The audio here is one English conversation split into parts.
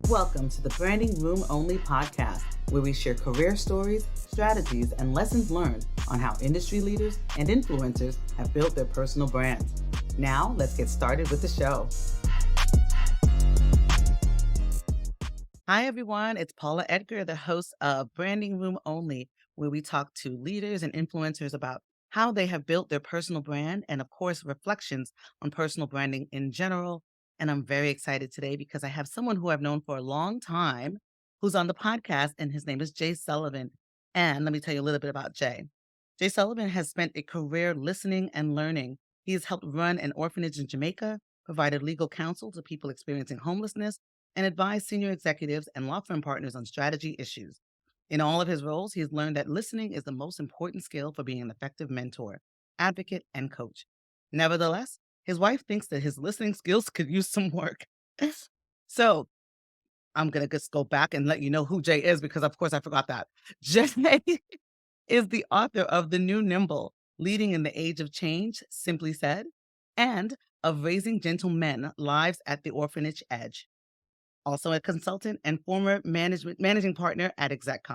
Welcome to the Branding Room Only podcast, where we share career stories, strategies, and lessons learned on how industry leaders and influencers have built their personal brands. Now, let's get started with the show. Hi, everyone. It's Paula Edgar, the host of Branding Room Only, where we talk to leaders and influencers about how they have built their personal brand and, of course, reflections on personal branding in general. And I'm very excited today because I have someone who I've known for a long time who's on the podcast, and his name is Jay Sullivan. And let me tell you a little bit about Jay. Jay Sullivan has spent a career listening and learning. He has helped run an orphanage in Jamaica, provided legal counsel to people experiencing homelessness, and advised senior executives and law firm partners on strategy issues. In all of his roles, he's learned that listening is the most important skill for being an effective mentor, advocate, and coach. Nevertheless, his wife thinks that his listening skills could use some work. So I'm going to just go back and let you know who Jay is because, of course, I forgot that. Jay is the author of the new Nimble, Leading in the Age of Change, Simply Said, and of Raising Gentle Men, Lives at the Orphanage Edge. Also a consultant and former managing partner at Exec.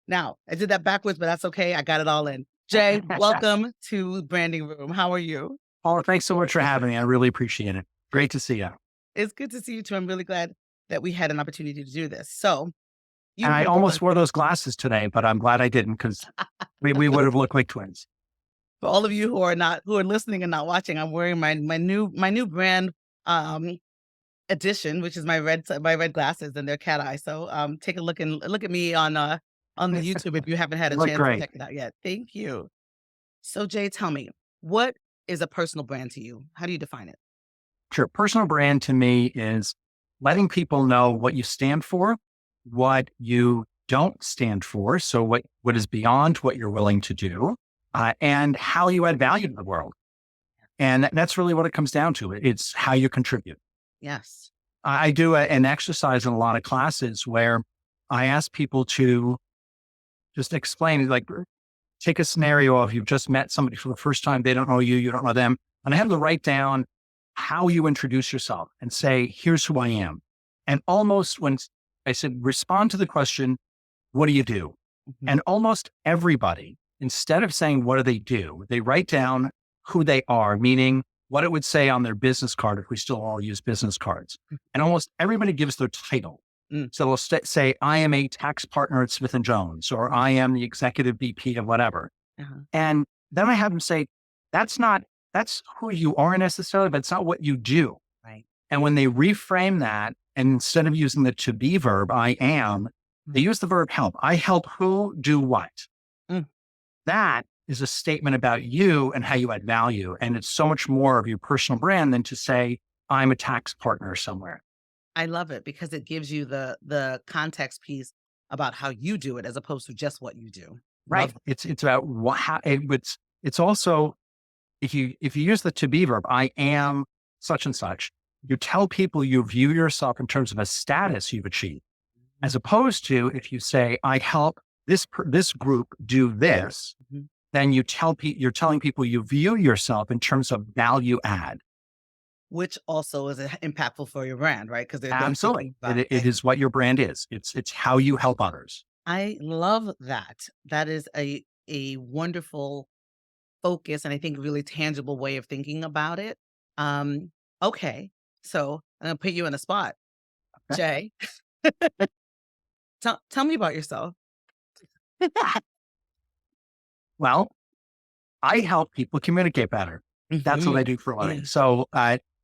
Now, I did that backwards, but that's okay. I got it all in. Jay, welcome to Branding Room. How are you? Paula, thanks so much for having me. I really appreciate it. Great to see you. It's good to see you too. I'm really glad that we had an opportunity to do this. So, And I almost wore those glasses today, but I'm glad I didn't because we would have looked like twins. For all of you who are listening and not watching, I'm wearing my new brand edition, which is my red glasses, and they're cat eye. So take a look at me on the YouTube if you haven't had a chance to check it out yet. Thank you. So Jay, tell me, what is a personal brand to you? How do you define it? Sure. Personal brand to me is letting people know what you stand for, what you don't stand for. So what is beyond what you're willing to do, and how you add value to the world. And that's really what it comes down to. It's how you contribute. Yes. I do an exercise in a lot of classes where I ask people to just explain, like, take a scenario of you've just met somebody for the first time. They don't know you, you don't know them. And I have them write down how you introduce yourself and say, here's who I am. And almost when I said, respond to the question, what do you do? Mm-hmm. And almost everybody, instead of saying, what do, they write down who they are, meaning what it would say on their business card if we still all use business cards. And almost everybody gives their title. So they'll say, I am a tax partner at Smith & Jones, or I am the executive VP of whatever. And then I have them say, that's who you are necessarily, but it's not what you do. Right. And when they reframe that, and instead of using the to be verb, I am, they use the verb help. I help who do what? That is a statement about you and how you add value. And it's so much more of your personal brand than to say, I'm a tax partner somewhere. I love it because it gives you the context piece about how you do it as opposed to just what you do. Right. It's about it's also, if you use the to be verb, I am such and such, you tell people you view yourself in terms of a status you've achieved, as opposed to if you say, I help this group do this, then you're telling people you view yourself in terms of value add. Which also is impactful for your brand, right? Because absolutely, it is what your brand is. It's how you help others. I love that. That is a wonderful focus, and I think really tangible way of thinking about it. Okay, so I'm gonna put you in a spot, Jay. Tell me about yourself. Well, I help people communicate better. That's what I do for a living. So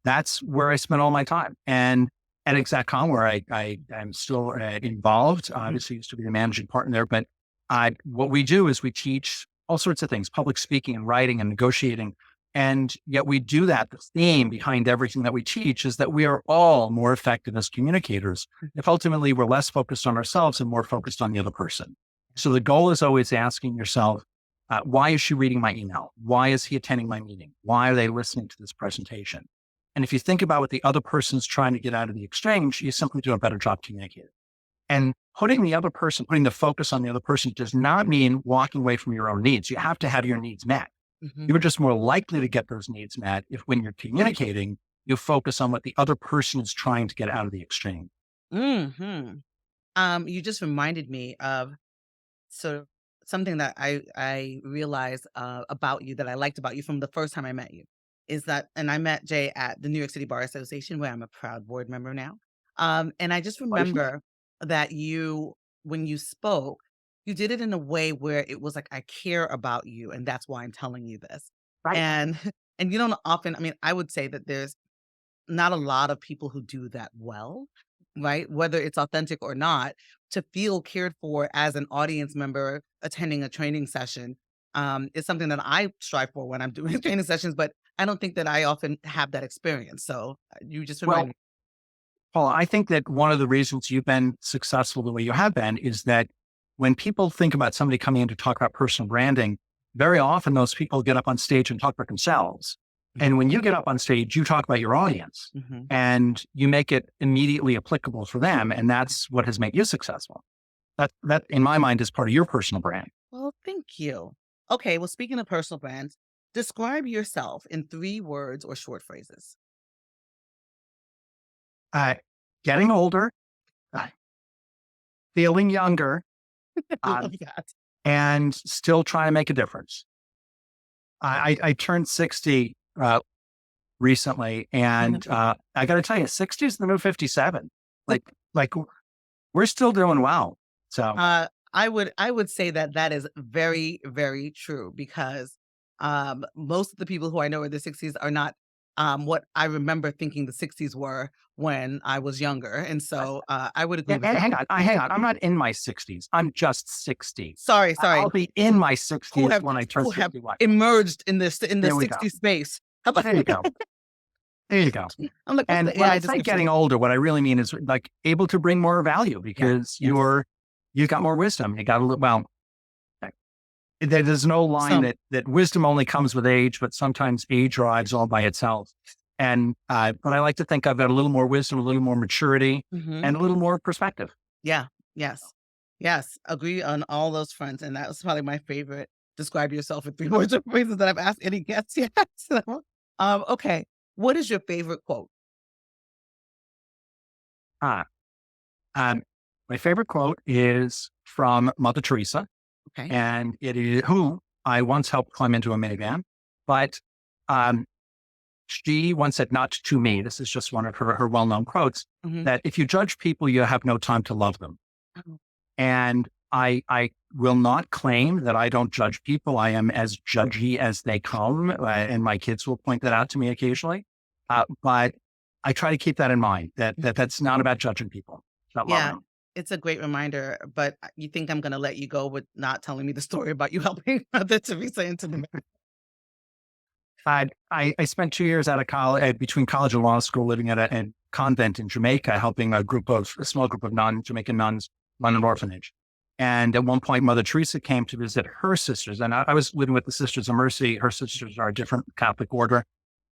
that's where I spend all my time. And at Exec, where I am still involved, obviously used to be the managing partner there, but what we do is we teach all sorts of things, public speaking and writing and negotiating. And yet we do that. The theme behind everything that we teach is that we are all more effective as communicators if ultimately we're less focused on ourselves and more focused on the other person. So the goal is always asking yourself, why is she reading my email? Why is he attending my meeting? Why are they listening to this presentation? And if you think about what the other person's trying to get out of the exchange, you simply do a better job communicating. And putting the focus on the other person does not mean walking away from your own needs. You have to have your needs met. You're just more likely to get those needs met if when you're communicating, you focus on what the other person is trying to get out of the exchange. Hmm. You just reminded me of sort of something that I realized about you that I liked about you from the first time I met you is that, and I met Jay at the New York City Bar Association, where I'm a proud board member now. And I just Relations? remember that when you spoke, you did it in a way where it was like, I care about you, and that's why I'm telling you this. Right. And and you don't often, I mean, I would say that there's not a lot of people who do that well, right? Whether it's authentic or not, to feel cared for as an audience member attending a training session, is something that I strive for when I'm doing training sessions, but I don't think that I often have that experience. So you just Well, reminded me. Paul, I think that one of the reasons you've been successful the way you have been is that when people think about somebody coming in to talk about personal branding, very often those people get up on stage and talk about themselves. And when you get up on stage, you talk about your audience Mhm. and you make it immediately applicable for them. And that's what has made you successful. That in my mind is part of your personal brand. Well, thank you. Okay, well, speaking of personal brands, describe yourself in 3 words or short phrases. Uh, Getting older, uh, feeling younger, I uh, love that. and still trying to make a difference. I turned 60 recently, and I got to tell you, 60 is the new 57. Like, like we're still doing well. So, I would say that that is very, very true because, most of the people who I know in the 60s are not, what I remember thinking the 60s were when I was younger, and so, I would agree with that. hang on. I'm not in my 60s. I'm just 60. Sorry, I'll sorry, be in my who 60s have when I turn who have 61. emerged in this There we go. 60 space. How about There you go. There you go. I'm like, "What's And the when AI I say description?" getting older, what I really mean is like able to bring more value Yes, because yes. you've got more wisdom. You got a little, well, there's no line Some that wisdom only comes with age, but sometimes age arrives all by itself. And but I like to think I've got a little more wisdom, a little more maturity, Mhm. and a little more perspective. Yeah, yes. Yes, agree on all those fronts, and that was probably my favorite describe yourself in 3 words or phrases that I've asked any guest yet. So, okay, what is your favorite quote? Ah, um, my favorite quote is from Mother Teresa, Okay. and it is who I once helped climb into a minivan, but um, she once said, not to me. This is just one of her well-known quotes Mhm. that if you judge people, you have no time to love them. Oh, And I will not claim that I don't judge people. I am as judgy as they come, and my kids will point that out to me occasionally. But I try to keep that in mind mhm. that's not about judging people, it's about loving Yeah, them. it's a great reminder, but, you think I'm gonna let you go with not telling me the story about you helping Mother Teresa into the I spent 2 years out of college, between college and law school, living at a convent in Jamaica, helping a small group of Jamaican nuns run an orphanage. And at one point, Mother Teresa came to visit her sisters, and I was living with the Sisters of Mercy. Her sisters are a different Catholic order,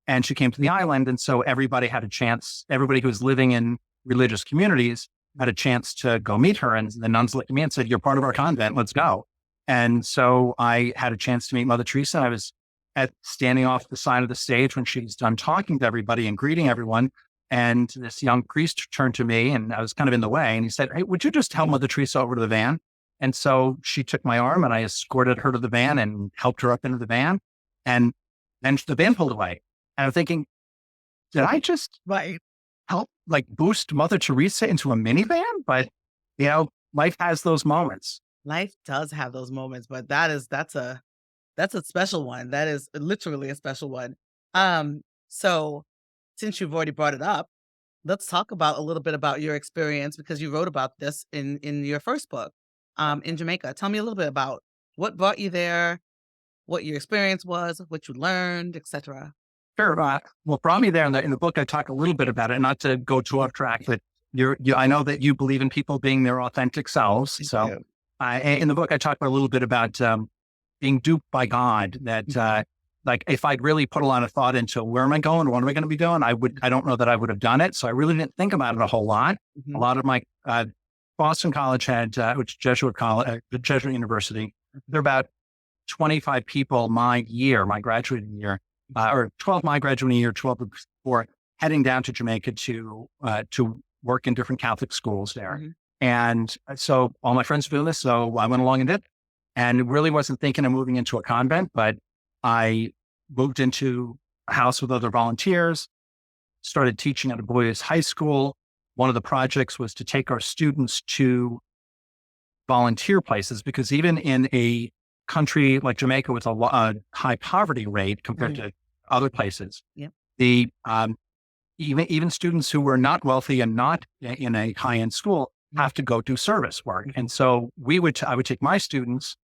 and she came to the island, and so everybody had a chance. Everybody who was living in religious communities had a chance to go meet her. And the nuns looked at me and said, "You're part of our convent. Let's go." And so I had a chance to meet Mother Teresa. I was standing off the side of the stage when she was done talking to everybody and greeting everyone. And this young priest turned to me, and I was kind of in the way. And he said, "Hey, would you just help Mother Teresa over to the van?" And so she took my arm, and I escorted her to the van and helped her up into the van. And then the van pulled away. And I'm thinking, did I just Right. help like boost Mother Teresa into a minivan? But life has those moments. Life does have those moments, but that's a special one. That is literally a special one. So since you've already brought it up, let's talk about a little bit about your experience because you wrote about this in your first book, in Jamaica. Tell me a little bit about what brought you there, what your experience was, what you learned, etc. Sure. Well, brought me there in the book. I talk a little bit about it, not to go too off track, but I know that you believe in people being their authentic selves. Thank So you. in the book, I talk a little bit about being duped by God. That like if I'd really put a lot of thought into where am I going, what am I going to be doing, I don't know that I would have done it. So I really didn't think about it a whole lot. A Mhm. lot of my Boston College had, which Jesuit college, the Jesuit University. There are about 25 people my graduating year, or 12 my graduating year, 12 before heading down to Jamaica to work in different Catholic schools there. And so all my friends were doing this. So I went along and did, and really wasn't thinking of moving into a convent, but I moved into a house with other volunteers, started teaching at a boys' high school. One of the projects was to take our students to volunteer places, because even in a country like Jamaica with a high poverty rate compared to other places, the even students who were not wealthy and not in a high-end school have to go do service work. And so I would take my students,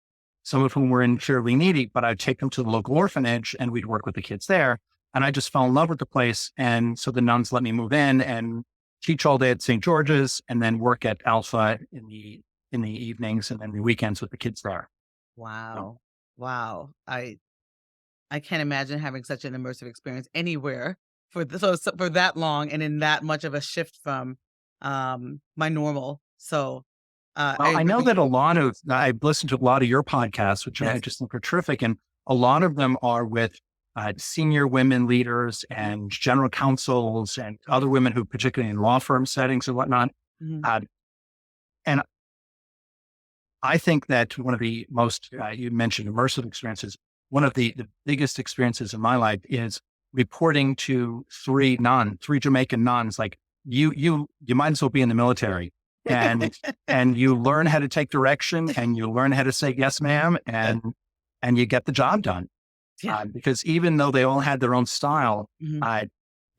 some of whom were fairly needy, but I'd take them to the local orphanage and we'd work with the kids there. And I just fell in love with the place. And so the nuns let me move in and teach all day at St. George's, and then work at Alpha in the evenings and then the weekends with the kids there. Wow. Wow. I can't imagine having such an immersive experience anywhere for that long and in that much of a shift from my normal. So well, I know that I've listened to a lot of your podcasts, which I just think are terrific. And a lot of them are with senior women leaders and general counsels and other women who, particularly in law firm settings and whatnot. And I think that one of the most, you mentioned immersive experiences, one of the biggest experiences in my life is reporting to three Jamaican nuns. Like you might as well be in the military, and you learn how to take direction, and you learn how to say yes, ma'am, and you get the job done. Because even though they all had their own style,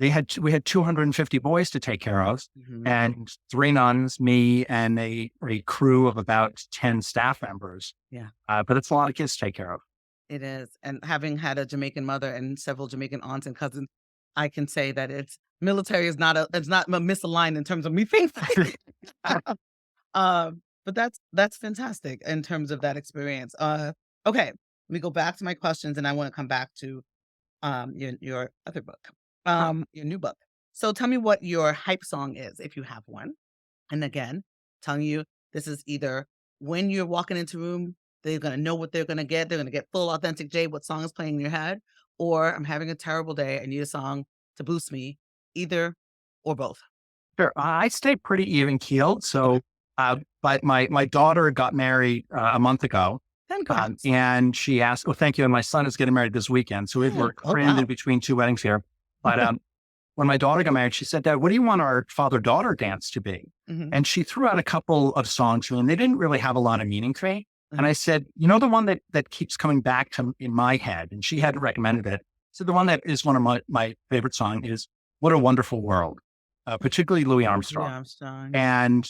we had 250 boys to take care of, and three nuns, me, and a crew of about 10 staff members. But it's a lot of kids to take care of. It is. And having had a Jamaican mother and several Jamaican aunts and cousins, I can say that military is not misaligned in terms of me thinking. But that's fantastic in terms of that experience. Okay, let me go back to my questions, and I want to come back to your other book, your new book. So tell me what your hype song is, if you have one. And again, telling you this is either when you're walking into a room, they're going to know what they're going to get. They're going to get full authentic Jay, what song is playing in your head, or I'm having a terrible day. I need a song to boost me, either or both. Sure. I stay pretty even keeled. So, but my daughter got married a month ago. And she asked, thank you. And my son is getting married this weekend. So we're crammed in between two weddings here. But when my daughter got married, she said, Dad, what do you want our father-daughter dance to be? And she threw out a couple of songs, and they didn't really have a lot of meaning to me. And I said, the one that keeps coming back in my head, and she hadn't recommended it. So the one that is one of my favorite songs is What a Wonderful World, particularly Louis Armstrong. And,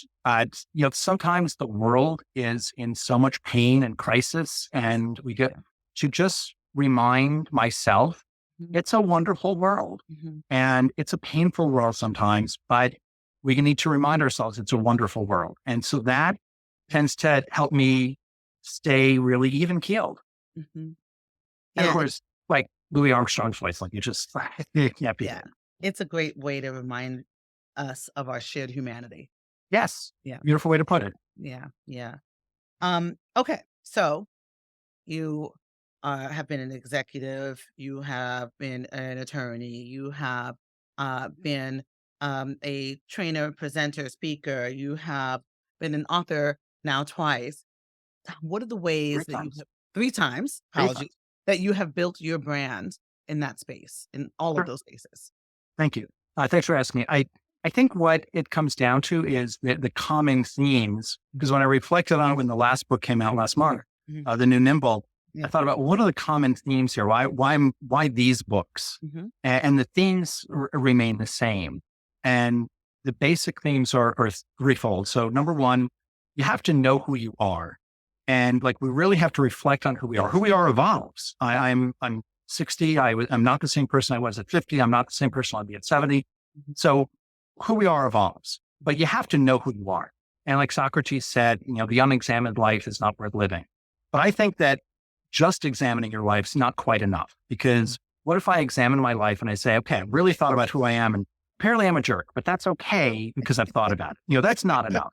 sometimes the world is in so much pain and crisis, and we get to just remind myself, it's a wonderful world, and it's a painful world sometimes, but we need to remind ourselves it's a wonderful world. And so that tends to help me stay really even keeled. And of course, like Louis Armstrong's voice, like you can't be. It's a great way to remind us of our shared humanity. Yes. Beautiful way to put it. Okay. So you have been an executive, you have been an attorney, you have been a trainer, presenter, speaker, you have been an author now twice. What are the ways that you have 3 times, apologies, that you have built your brand in that space, in all of those spaces? Thank you. Thanks for asking me. I think what it comes down to is the common themes, because when I reflected on it when the last book came out last month, the new Nimble, I thought about what are the common themes here? Why these books? And the themes remain the same. And the basic themes are threefold. So number one, you have to know who you are. And we really have to reflect on who we are. Who we are evolves. I'm 60. I'm not the same person I was at 50. I'm not the same person I'll be at 70. So who we are evolves, but you have to know who you are. And like Socrates said, the unexamined life is not worth living. But I think that just examining your life is not quite enough, because what if I examine my life and I say, okay, I've really thought about who I am, and apparently I'm a jerk, but that's okay because I've thought about it. That's not enough.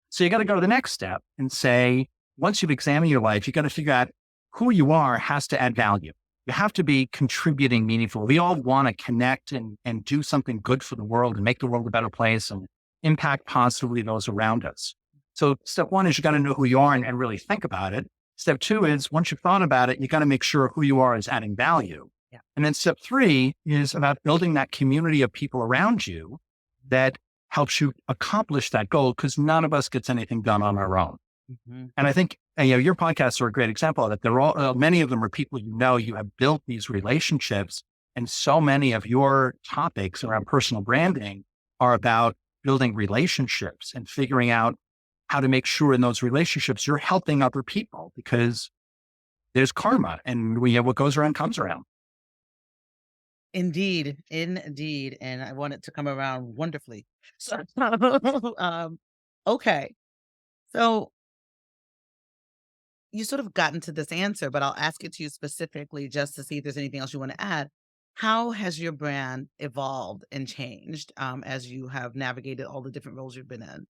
So you got to go to the next step and say, once you've examined your life, you got to figure out who you are has to add value. You have to be contributing meaningful. We all want to connect and do something good for the world and make the world a better place. And impact positively those around us. So step one is you got to know who you are and really think about it. Step two is once you've thought about it, you got to make sure who you are is adding value. Yeah. And then step three is about building that community of people around you that helps you accomplish that goal, because none of us gets anything done on our own. Mm-hmm. And I think your podcasts are a great example of that. They're all many of them are people you have built these relationships, and so many of your topics around personal branding are about building relationships and figuring out how to make sure in those relationships you're helping other people, because there's karma, and what goes around comes around. Indeed, indeed, and I want it to come around wonderfully. So, okay, so you sort of gotten to this answer, but I'll ask it to you specifically just to see if there's anything else you want to add. How has your brand evolved and changed as you have navigated all the different roles you've been in?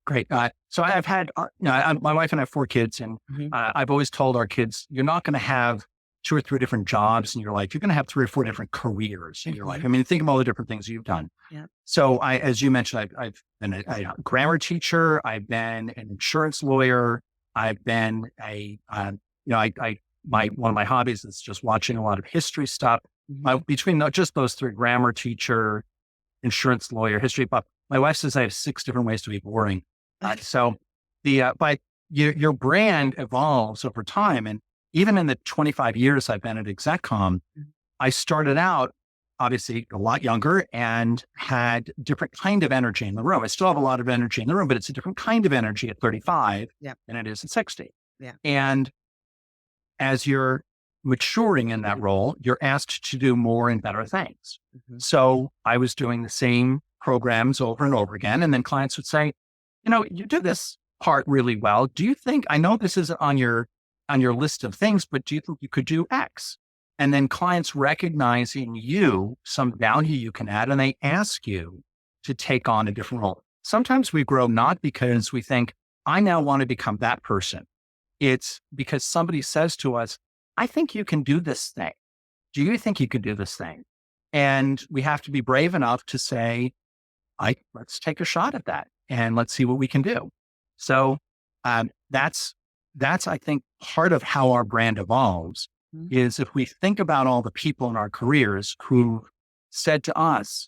Great. So I've had, my wife and I have 4 kids, and Hmm. I've always told our kids, you're not going to have 2 or 3 different jobs in your life. You're going to have 3 or 4 different careers in your life. Hmm. I mean, think of all the different things you've done. Yeah. So as you mentioned, I've been a grammar teacher. I've been an insurance lawyer. I've been one of my hobbies is just watching a lot of history stuff. Hmm. Between just those 3, grammar teacher, insurance lawyer, history buff, my wife says I have 6 different ways to be boring. So but your brand evolves over time. And even in the 25 years I've been at Execcom, I started out obviously a lot younger and had different kind of energy in the room. I still have a lot of energy in the room, but it's a different kind of energy at 35 Yeah. than it is at 60. Yeah. And as you're maturing in that role, you're asked to do more and better things. Hmm. So I was doing the same programs over and over again. And then clients would say, you do this part really well. Do you think, I know this isn't on your list of things, but do you think you could do X? And then clients recognize in you some value you can add, and they ask you to take on a different role. Sometimes we grow not because we think, I now want to become that person. It's because somebody says to us, I think you can do this thing. Do you think you could do this thing? And we have to be brave enough to say, let's take a shot at that and let's see what we can do. So that's I think part of how our brand evolves Hmm. is if we think about all the people in our careers who said to us,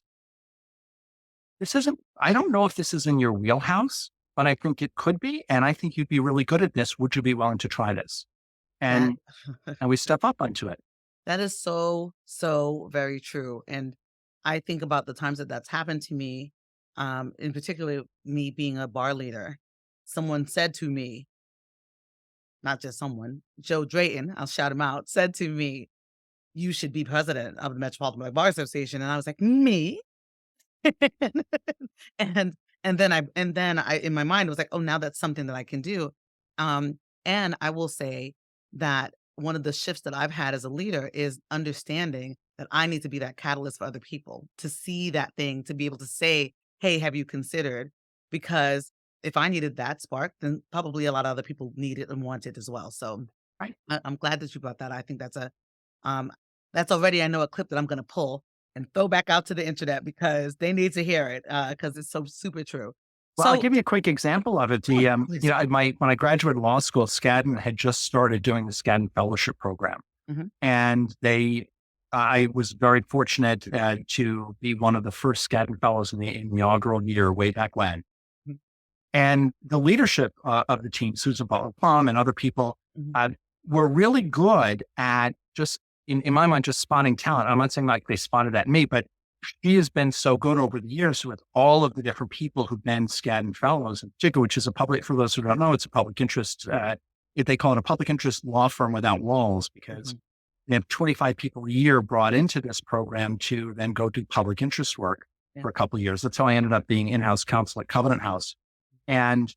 I don't know if this is in your wheelhouse, but I think it could be. And I think you'd be really good at this. Would you be willing to try this? That And we step up onto it. that is so, so very true. And I think about the times that that's happened to me, in particular, me being a bar leader. Someone said to me, not just someone, Joe Drayton, I'll shout him out, said to me, you should be president of the Metropolitan Black Bar Association. And I was like, me? and and then I in my mind was like, oh, now that's something that I can do. And I will say that one of the shifts that I've had as a leader is understanding that I need to be that catalyst for other people to see that thing, to be able to say, hey, have you considered? Because if I needed that spark, then probably a lot of other people need it and want it as well. So Right. I'm glad that you brought that. I think um that's already, I know, a clip that I'm gonna pull and throw back out to the internet because they need to hear it, because it's so super true. Well, I'll So give you a quick example of it. oh, please. When I graduated law school, Skadden had just started doing the Skadden Fellowship Program, Mhm, and I was very fortunate to be one of the first Skadden Fellows in the inaugural year way back when. mhm, And the leadership of the team, Susan Butler Plum and other people, mhm, uh, were really good at just, in my mind, just spotting talent. I'm not saying like they spotted at me, but she has been so good over the years with all of the different people who've been Skadden Fellows in particular, which is a public, for those who don't know, it's a public interest, if they call it a public interest law firm without walls, because mhm, they have 25 people a year brought into this program to then go do public interest work yeah, for a couple of years. That's how I ended up being in-house counsel at Covenant House. And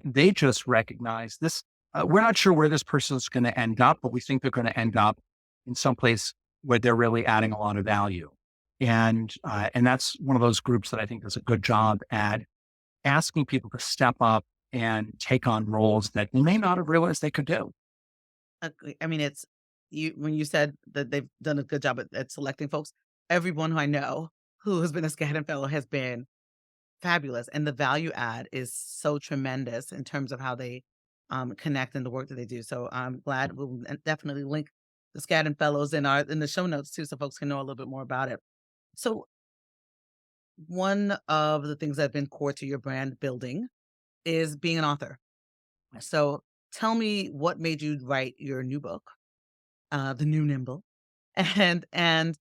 they just recognize this. We're not sure where this person is going to end up, but we think they're going to end up in some place where they're really adding a lot of value. And that's one of those groups that I think does a good job at asking people to step up and take on roles that they may not have realized they could do. agree. I mean, it's you when you said that they've done a good job at selecting folks, everyone who I know who has been a Skadden Fellow has been fabulous, and the value add is so tremendous in terms of how they, connect in the work that they do, so I'm glad we'll definitely link the Skadden Fellows in the show notes too, so folks can know a little bit more about it. So, one of the things that have been core to your brand building is being an author. So, tell me what made you write your new book, The New Nimble, and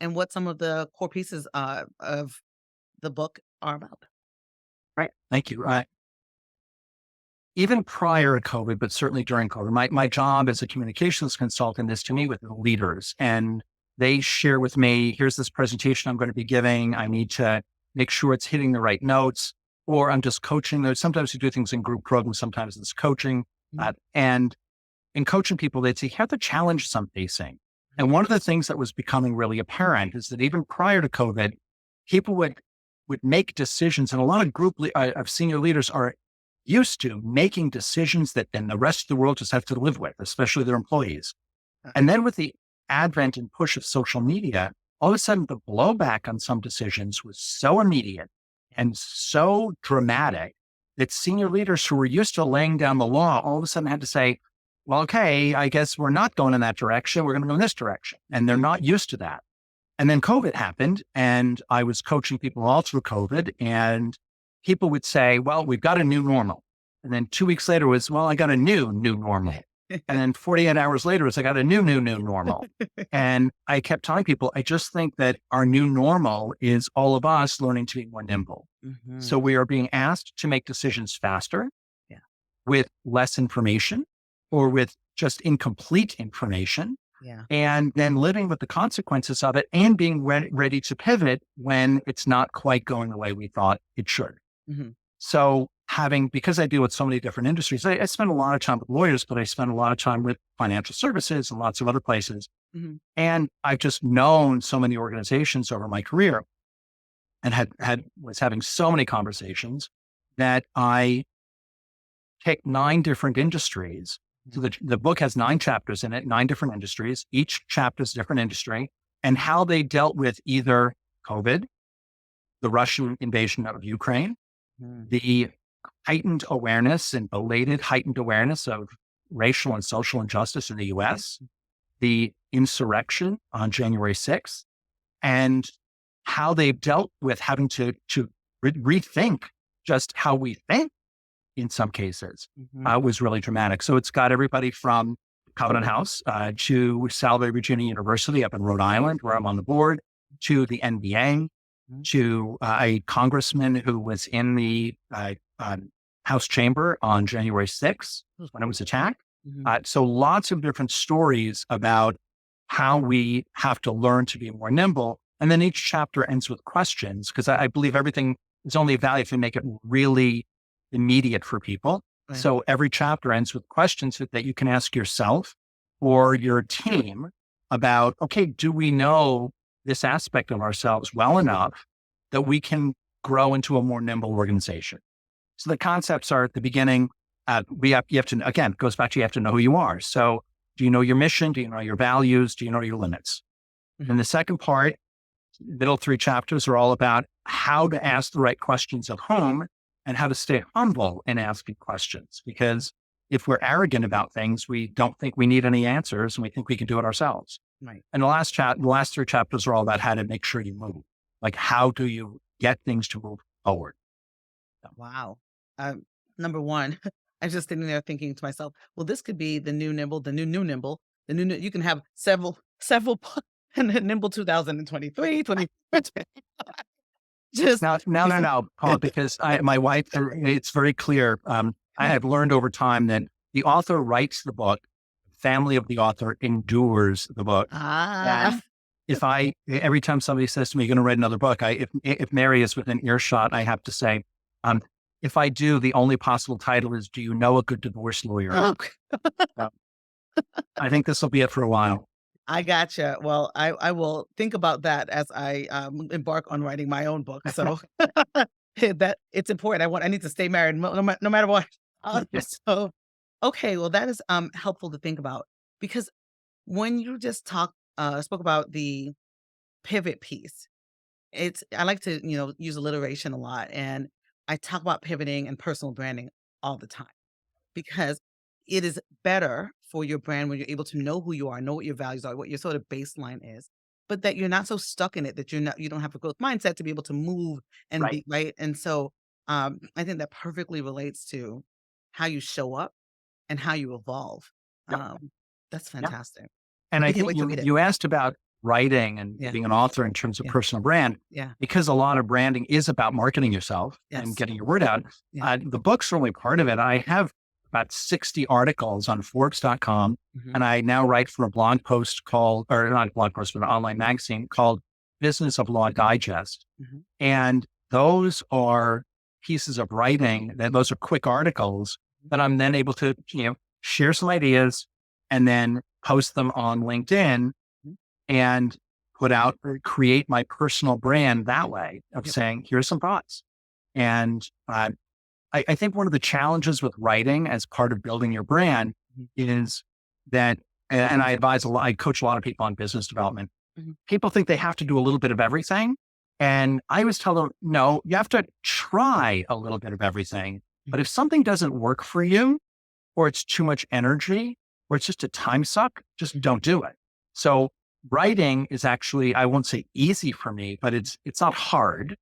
what some of the core pieces, of the book are about. Right. Thank you. Even prior to COVID, but certainly during COVID, my job as a communications consultant is to meet with the leaders, and they share with me, here's this presentation I'm going to be giving. I need to make sure it's hitting the right notes, or I'm just coaching. There's sometimes we do things in group programs. Sometimes it's coaching. Mhm. And in coaching people, they'd say, here are the challenges I'm facing. And one of the things that was becoming really apparent is that even prior to COVID, people would make decisions, and a lot of of senior leaders are used to making decisions that then the rest of the world just have to live with, especially their employees. Uh, And then with the advent and push of social media, all of a sudden the blowback on some decisions was so immediate and so dramatic that senior leaders who were used to laying down the law all of a sudden had to say, well, okay, I guess we're not going in that direction. We're going to go in this direction. And they're not used to that. And then COVID happened, and I was coaching people all through COVID, and people would say, well, we've got a new normal. And then 2 weeks later was, well, I got a new normal. And then 48 hours later was, I got a new normal. And I kept telling people, I just think that our new normal is all of us learning to be more nimble. Mhm. So we are being asked to make decisions faster Yeah, with less information or with just incomplete information, yeah. and then living with the consequences of it and being ready to pivot when it's not quite going the way we thought it should. Mhm. So because I deal with so many different industries, I spend a lot of time with lawyers, but I spend a lot of time with financial services and lots of other places. Mhm. And I've just known so many organizations over my career and was having so many conversations that I take 9 different industries. So Mhm. the book has 9 chapters in it, 9 different industries. Each chapter is a different industry, and how they dealt with either COVID, the Russian invasion of Ukraine, Mhm. the heightened awareness and belated heightened awareness of racial and social injustice in the US, the insurrection on January 6th, and how they've dealt with having to rethink just how we think in some cases, Mhm. was really dramatic. So it's got everybody from Covenant House to Salve Virginia University up in Rhode Island, where I'm on the board, to the NBA, Mhm. to a congressman who was in the House chamber on January 6th when it was attacked. Mhm. So lots of different stories about how we have to learn to be more nimble. And then each chapter ends with questions, because I believe everything is only of value if you make it really immediate for people. Right. So every chapter ends with questions that you can ask yourself or your team about, okay, do we know this aspect of ourselves well enough that we can grow into a more nimble organization? So the concepts are at the beginning. You have to, again, it goes back to, you have to know who you are. So do you know your mission? Do you know your values? Do you know your limits? And Mhm. the second part, middle 3 chapters are all about how to ask the right questions of whom and how to stay humble in asking questions. Because if we're arrogant about things, we don't think we need any answers and we think we can do it ourselves. Right. And the last 3 chapters are all about how to make sure you move. Like, how do you get things to move forward? Wow. Number one, I was just sitting there thinking to myself, well, this could be the new Nimble, the new Nimble, you can have several and then Nimble 2023, 24, just Now, no, no, no, Paul, because my wife, it's very clear. I have learned over time that the author writes the book, family of the author endures the book. ah, And every time somebody says to me, you're going to write another book, if Mary is within earshot, I have to say, um, if I do, the only possible title is, Do You Know a Good Divorce Lawyer? okay. Uh, I think this will be it for a while. I gotcha. Well, I will think about that as I embark on writing my own book. So that it's important. I need to stay married no matter what. So okay, well that is helpful to think about because when you just spoke about the pivot piece, I like to, use alliteration a lot, and I talk about pivoting and personal branding all the time because it is better for your brand when you're able to know who you are, know what your values are, what your sort of baseline is, but that you're not so stuck in it that you don't have a growth mindset to be able to move and Right. be right. And so I think that perfectly relates to how you show up and how you evolve. Yep. Um, that's Yep. fantastic. And I I can't think wait to you read it. you asked about writing and Yeah, being an author in terms of yeah, personal brand, yeah. because a lot of branding is about marketing yourself and Yes. getting your word out. Yeah. The book's only part of it. I have about 60 articles on Forbes.com, Hmm. and I now write for a blog post called, or not a blog post, but an online magazine called Business of Law Digest. Hmm. And those are pieces of writing that those are quick articles that I'm then able to, share some ideas and then post them on LinkedIn and put out or create my personal brand that way of Yep. saying, here's some thoughts. And I think one of the challenges with writing as part of building your brand Mhm. is that, and I advise a lot, I coach a lot of people on business development. Mhm. People think they have to do a little bit of everything. And I always tell them, no, you have to try a little bit of everything. But Mhm. if something doesn't work for you, or it's too much energy, or it's just a time suck, just Mhm. don't do it. So writing is actually, I won't say easy for me, but it's not hard.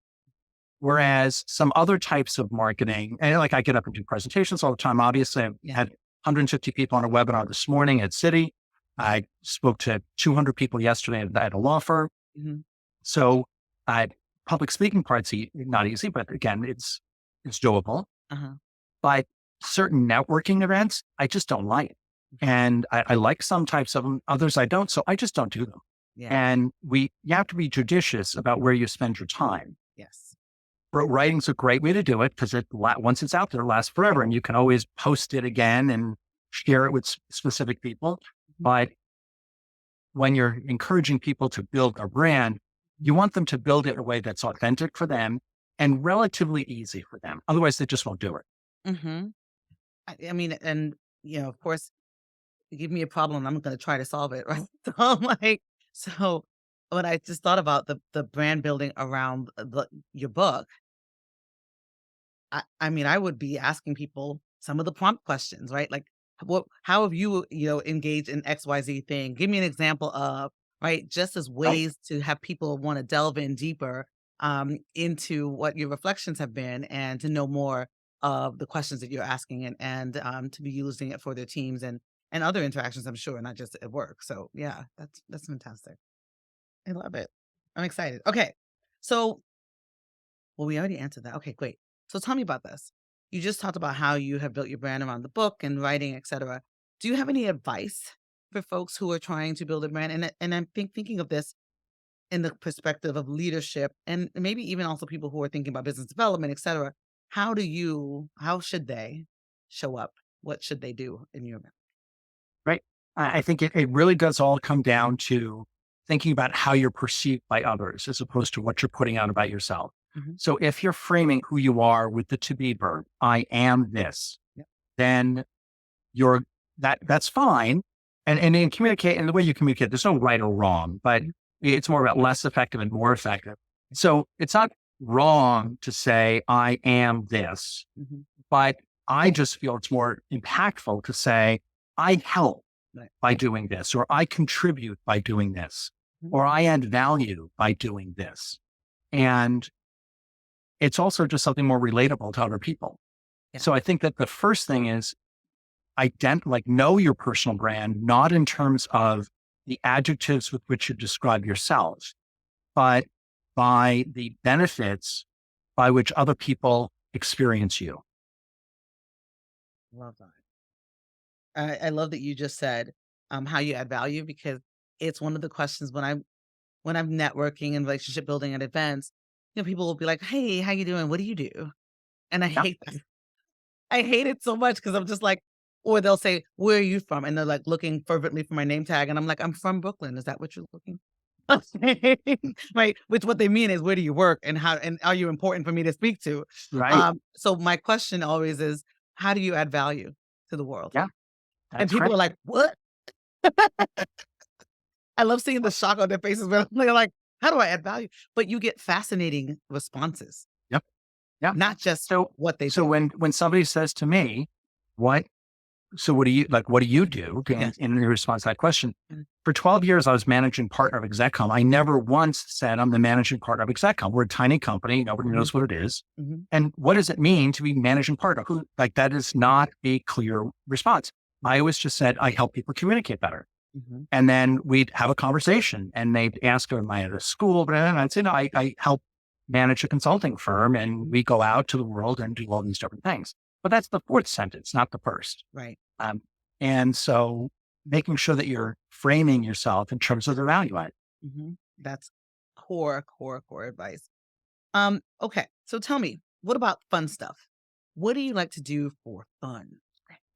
Whereas some other types of marketing, and like I get up and do presentations all the time. Obviously, I Yeah. had 150 people on a webinar this morning at Citi. I spoke to 200 people yesterday at a law firm. Mhm. So uh, public speaking part's not easy, but again, it's doable. Uh-huh. But certain networking events, I just don't like. And I like some types of them, others I don't. So I just don't do them. Yeah. And you have to be judicious about where you spend your time. Yes. But writing's a great way to do it because once it's out there, it lasts forever, and you can always post it again and share it with specific people. Mhm. But when you're encouraging people to build a brand, you want them to build it in a way that's authentic for them and relatively easy for them. Otherwise, they just won't do it. Mhm. I mean, and, of course, you give me a problem, I'm gonna try to solve it, right? So I'm like so when I just thought about the brand building around your book, I mean, I would be asking people some of the prompt questions, right? Like, how have you, engaged in XYZ thing? Give me an example of, right? Just as Right. ways to have people want to delve in deeper into what your reflections have been and to know more of the questions that you're asking and to be using it for their teams and other interactions, I'm sure, not just at work. So yeah, that's fantastic. I love it. I'm excited. Okay. So well, we already answered that. Okay, great. So tell me about this. You just talked about how you have built your brand around the book and writing, etc. Do you have any advice for folks who are trying to build a brand? And I'm thinking of this in the perspective of leadership and maybe even also people who are thinking about business development, etc. How should they show up? What should they do in your Right. I think it really does all come down to thinking about how you're perceived by others as opposed to what you're putting out about yourself. Mhm. So if you're framing who you are with the to be verb, I am this, Yep. then you're that's fine. And in communicate and the way you communicate, there's no right or wrong, but Mhm. it's more about less effective and more effective. So it's not wrong to say I am this, Mhm. but I just feel it's more impactful to say I help Right. by doing this, or I contribute by doing this, Mhm. or I add value by doing this. And it's also just something more relatable to other people. Yeah. So I think that the first thing is know your personal brand, not in terms of the adjectives with which you describe yourself, but by the benefits by which other people experience you. Love that. I love that you just said how you add value because it's one of the questions when I'm networking and relationship building at events, people will be like, "Hey, how you doing? What do you do?" And I Yeah. hate that. I hate it so much because I'm just like or they'll say, "Where are you from?" And they're, like, looking fervently for my name tag, and I'm like, "I'm from Brooklyn. Is that what you're looking?" Right? Which what they mean is, "Where do you work, and how and are you important for me to speak to?" Right. So my question always is, how do you add value to the world? Yeah. And That's people are great. like, "What?" I love seeing the shock on their faces when they're like How do I add value? But you get fascinating responses, Yep. Yeah. not just So, what they so do. when somebody says to me, what, so what do you like, what do you do Yes. in response to that question? Mm. For 12 years, I was managing partner of Execcom. I never once said I'm the managing partner of Execcom. We're a tiny company. Nobody Mhm. knows what it is. Mhm. And what does it mean to be managing partner? Like that is not a clear response. I always just said, I help people communicate better. Mhm. And then we'd have a conversation and they'd ask, am I at a school? But I'd say, no, I help manage a consulting firm and Mhm. we go out to the world and do all these different things. But that's the fourth sentence, not the first. Right. Um, and so making sure that you're framing yourself in terms of the value add That's core advice. Okay. So tell me, what about fun stuff? What do you like to do for fun?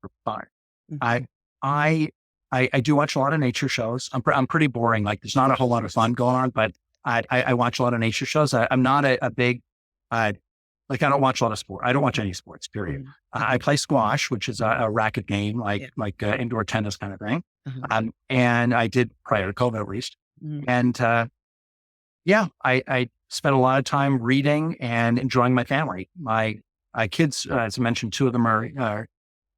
for fun. Mhm. I, I, I do watch a lot of nature shows. I'm pretty boring. Like there's not a whole lot of fun going on, but I watch a lot of nature shows. I'm not a big, uh, like I don't watch a lot of sport. I don't watch any sports, period. Mhm. I play squash, which is a racket game, Yeah. like indoor tennis kind of thing. Uh-huh. And I did prior to COVID at least. Mhm. And yeah, I spent a lot of time reading and enjoying my family. My kids, as I mentioned, two of them are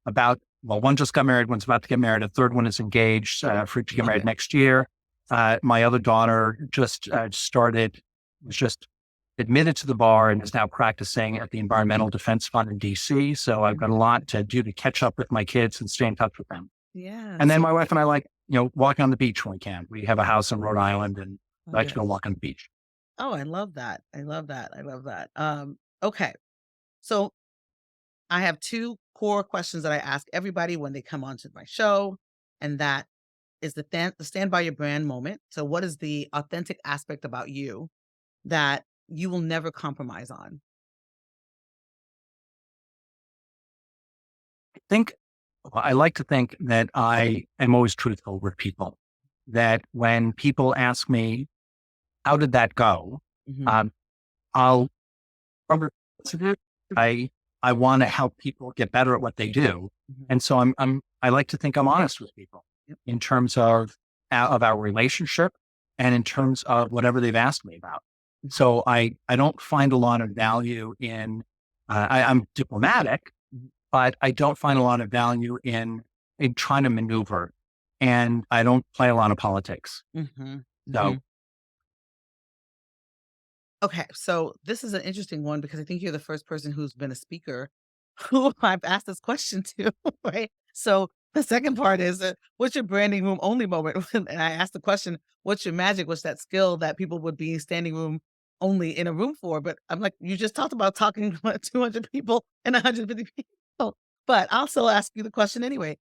about, well, one just got married, one's about to get married. A third one is engaged for to get Love married it. next year. My other daughter just was just admitted to the bar and is now practicing at the Environmental Defense Fund in DC. So I've got a lot to do to catch up with my kids and stay in touch with them. And then Yes. my wife and I like, walking on the beach when we can. We have a house in Rhode Island and I Love like to it. go walk on the beach. Oh, I love that. I love that. I love that. Okay. So I have two core questions that I ask everybody when they come onto my show, and that is the stand by your brand moment. So, what is the authentic aspect about you that you will never compromise on? Think well, I like to think that I am always truthful with people. That when people ask me, "How did that go?" Mhm. Um, I'll remember I I want to help people get better at what they do, Mhm. and so I like to think I'm honest with people Yep. in terms of our relationship and in terms of whatever they've asked me about. Mhm. So I don't find a lot of value in I'm diplomatic, Mhm. but I don't find a lot of value in trying to maneuver, and I don't play a lot of politics. Mhm. So Mhm. Okay, so this is an interesting one because I think you're the first person who's been a speaker who I've asked this question to, right? So the second part is, what's your branding room only moment? And I asked the question, what's your magic? What's that skill that people would be standing room only in a room for? But I'm like, you just talked about talking to 200 people and 150 people. But I'll still ask you the question anyway,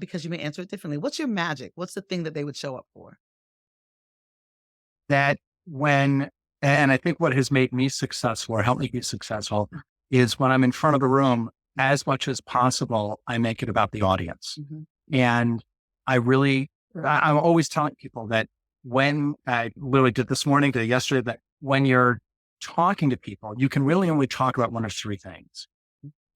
because you may answer it differently. What's your magic? What's the thing that they would show up for? that when and I think what has made me successful or helped me be successful is when I'm in front of a room, as much as possible, I make it about the audience. Mhm. And I'm always telling people that when I literally did this morning, did yesterday, that when you're talking to people, you can really only talk about one of three things.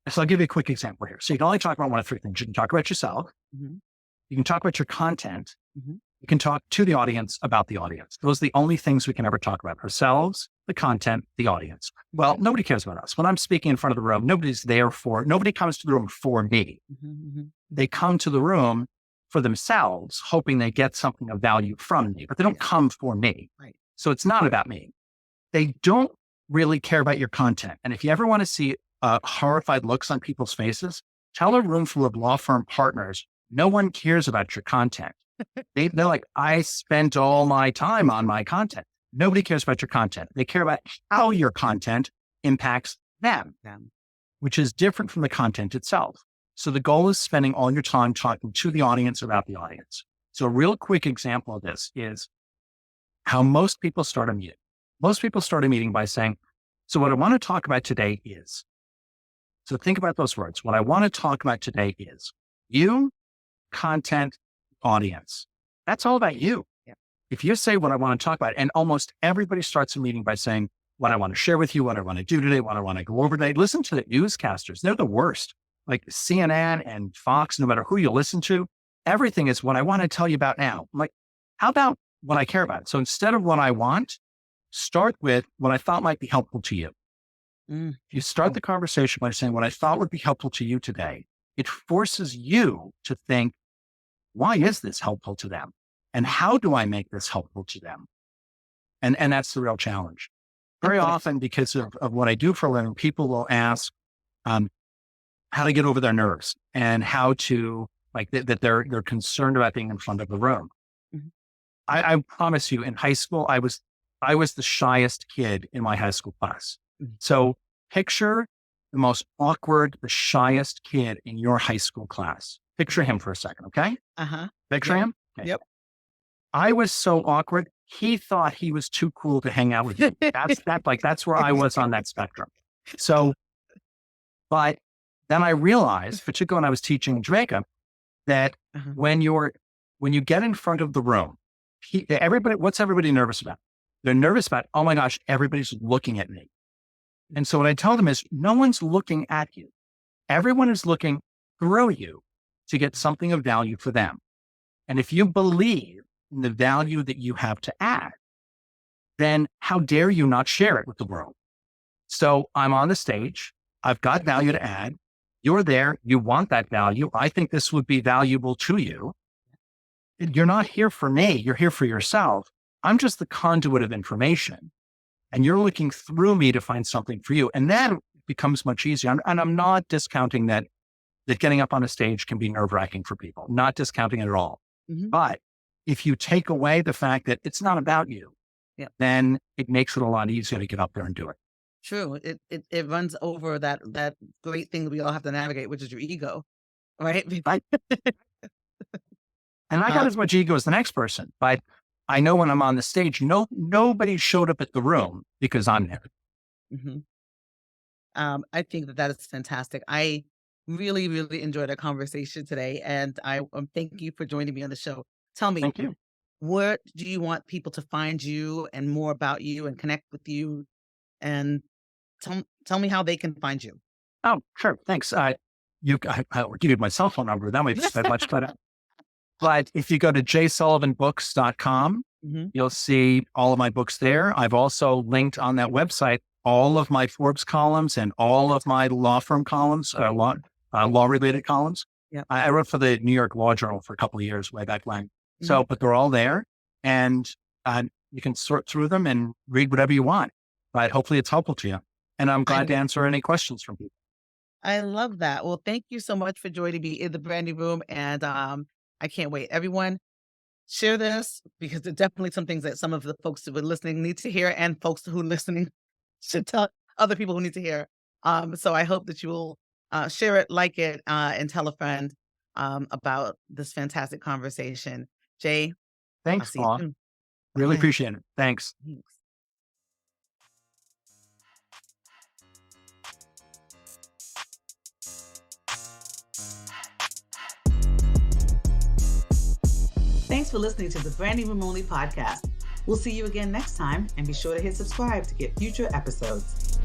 So I'll give you a quick example here. So you can only talk about one of three things. You can talk about yourself, Mhm. you can talk about your content, Mhm. you can talk to the audience about the audience. Those are the only things we can ever talk about: ourselves, the content, the audience. Well, nobody cares about us. When I'm speaking in front of the room, nobody comes to the room for me. Mhm. Mhm. They come to the room for themselves, hoping they get something of value from me, but they don't Yeah. come for me. Right. So it's not about me. They don't really care about your content. And if you ever want to see horrified looks on people's faces, tell a room full of law firm partners, no one cares about your content. They're like, I spent all my time on my content. Nobody cares about your content. They care about how your content impacts them, Yeah. which is different from the content itself. So the goal is spending all your time talking to the audience about the audience. So a real quick example of this is how most people start a meeting. Most people start a meeting by saying, so what I want to talk about today is, so think about those words. What I want to talk about today is you, content, audience. That's all about you. Yeah. If you say what I want to talk about, and almost everybody starts a meeting by saying what I want to share with you, what I want to do today, what I want to go over today. Listen to the newscasters. They're the worst. Like CNN and Fox, no matter who you listen to, everything is what I want to tell you about now. I'm like, how about what I care about? So instead of what I want, start with what I thought might be helpful to you. Mm. If you start the conversation by saying what I thought would be helpful to you today, it forces you to think, why is this helpful to them? And how do I make this helpful to them? And that's the real challenge. Very often, because of what I do for a living, people will ask how to get over their nerves and how to, like, that they're concerned about being in front of the room. Mhm. I promise you, in high school, I was the shyest kid in my high school class. Mhm. So picture the most awkward, the shyest kid in your high school class. Picture him for a second, okay? Uh-huh. Picture Yep. him. Okay. Yep. I was so awkward. He thought he was too cool to hang out with me. That's where I was on that spectrum. So, but then I realized, particularly when I was teaching in Jamaica, that Uh-huh. when you get in front of the room, what's everybody nervous about? They're nervous about, oh my gosh, everybody's looking at me. And so what I tell them is, no one's looking at you. Everyone is looking through you to get something of value for them. And if you believe in the value that you have to add, then how dare you not share it with the world? So I'm on the stage. I've got value to add. You're there. You want that value. I think this would be valuable to you. You're not here for me. You're here for yourself. I'm just the conduit of information. And you're looking through me to find something for you. And that becomes much easier. And I'm not discounting that getting up on a stage can be nerve-wracking for people. Not discounting it at all. Mhm. But if you take away the fact that it's not about you, Yep. then it makes it a lot easier to get up there and do it. True. It runs over that great thing that we all have to navigate, which is your ego, right? Right. And I got as much ego as the next person, but I know when I'm on the stage, nobody showed up at the room because I'm there. Mhm. I think that is fantastic. I really, really enjoyed our conversation today, and I thank you for joining me on the show. Tell me, Thank you. where do you want people to find you and more about you and connect with you? And tell me how they can find you. Oh, sure. Thanks. I'll give you my cell phone number. That might be said much better. But if you go to jaysullivanbooks.com, Mhm. you'll see all of my books there. I've also linked on that website all of my Forbes columns and all of my law firm columns, law-related columns. Yep. I wrote for the New York Law Journal for a couple of years way back when. So, Mhm. but they're all there, and you can sort through them and read whatever you want. But hopefully it's helpful to you. And I'm glad to answer any questions from people. I love that. Well, thank you so much for joining me in the branding room, and I can't wait. Everyone, share this because there's definitely some things that some of the folks who are listening need to hear, and folks who are listening should tell other people who need to hear. So I hope that you will share it, like it, and tell a friend about this fantastic conversation. Jay, I'll Thanks, see you Paul. soon. Really Bye. appreciate it. Thanks. Thanks. Thanks for listening to the Branding Room Only podcast. We'll see you again next time, and be sure to hit subscribe to get future episodes.